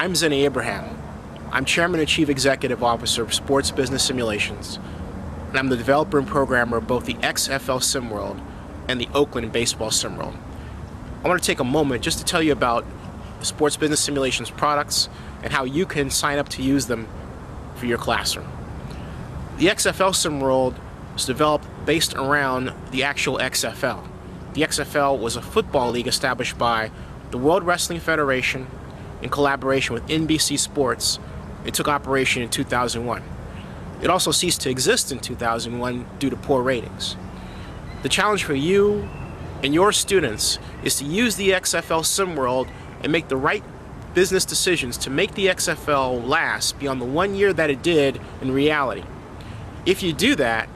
I'm Zennie Abraham. I'm Chairman and Chief Executive Officer of Sports Business Simulations, and I'm the developer and programmer of both the XFL SimWorld and the Oakland Baseball SimWorld. I want to take a moment just to tell you about the Sports Business Simulations products and how you can sign up to use them for your classroom. The XFL SimWorld was developed based around the actual XFL. The XFL was a football league established by the World Wrestling Federation in collaboration with NBC Sports. It took operation in 2001. It also ceased to exist in 2001 due to poor ratings. The challenge for you and your students is to use the XFL SimWorld and make the right business decisions to make the XFL last beyond the 1 year that it did in reality. If you do that,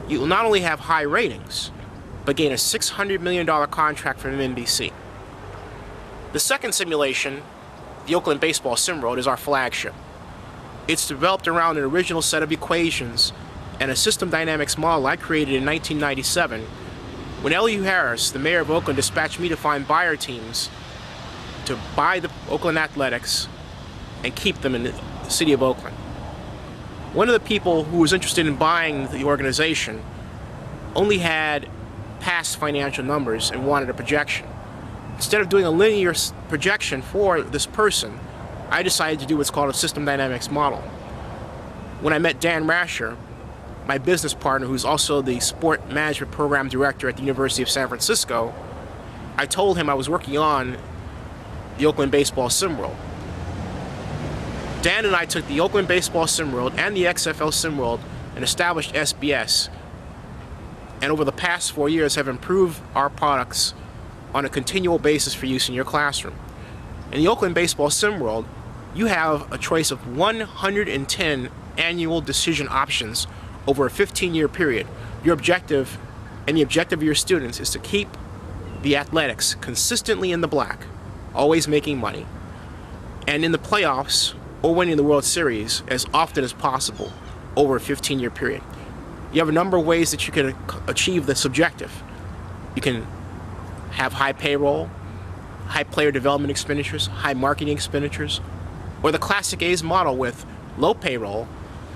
you will not only have high ratings, but gain a $600 million contract from NBC. The second simulation, the Oakland Baseball SimWorld, is our flagship. It's developed around an original set of equations and a system dynamics model I created in 1997 when L.U. Harris, the mayor of Oakland, dispatched me to find buyer teams to buy the Oakland Athletics and keep them in the city of Oakland. One of the people who was interested in buying the organization only had past financial numbers and wanted a projection. Instead of doing a linear projection for this person, I decided to do what's called a system dynamics model. When I met Dan Rasher, my business partner, who's also the sport management program director at the University of San Francisco, I told him I was working on the Oakland Baseball SimWorld. Dan and I took the Oakland Baseball SimWorld and the XFL SimWorld and established SBS, and over the past 4 years have improved our products on a continual basis for use in your classroom. In the Oakland Baseball SimWorld, you have a choice of 110 annual decision options over a 15-year period. Your objective, and the objective of your students, is to keep the Athletics consistently in the black, always making money, and in the playoffs or winning the World Series as often as possible over a 15-year period. You have a number of ways that you can achieve this objective. You can have high payroll, high player development expenditures, high marketing expenditures, or the classic A's model with low payroll,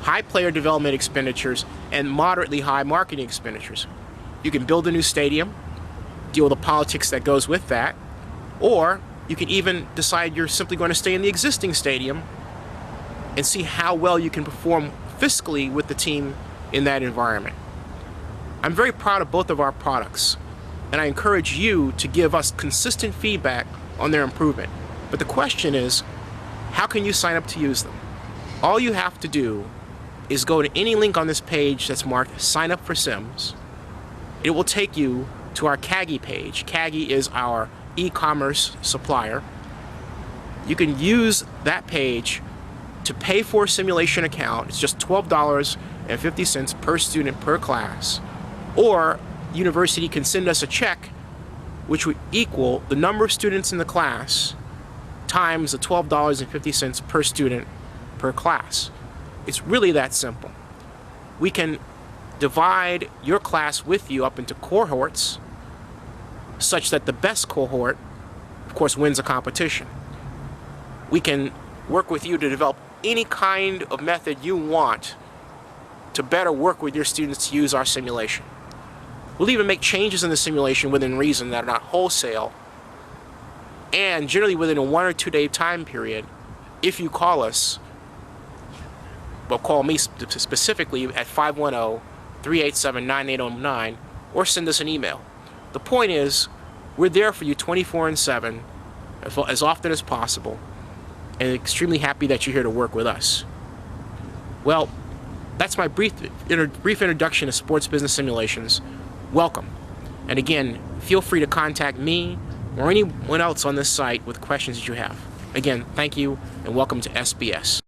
high player development expenditures, and moderately high marketing expenditures. You can build a new stadium, deal with the politics that goes with that, or you can even decide you're simply going to stay in the existing stadium and see how well you can perform fiscally with the team in that environment. I'm very proud of both of our products, and I encourage you to give us consistent feedback on their improvement. But the question is, how can you sign up to use them? All you have to do is go to any link on this page that's marked Sign Up for Sims. It will take you to our Kaggy page. Kaggy is our e-commerce supplier. You can use that page to pay for a simulation account. It's just $12.50 per student per class. Or university can send us a check which would equal the number of students in the class times the $12.50 per student per class. It's really that simple. We can divide your class with you up into cohorts such that the best cohort, of course, wins a competition. We can work with you to develop any kind of method you want to better work with your students to use our simulation. We'll even make changes in the simulation within reason that are not wholesale, and generally within a 1 or 2 day time period if you call us. Well, call me specifically at 510-387-9809 or send us an email. The point is, we're there for you 24/7 as often as possible, and extremely happy that you're here to work with us. Well, that's my brief introduction to Sports Business Simulations. Welcome. And again, feel free to contact me or anyone else on this site with questions that you have. Again, thank you and welcome to SBS.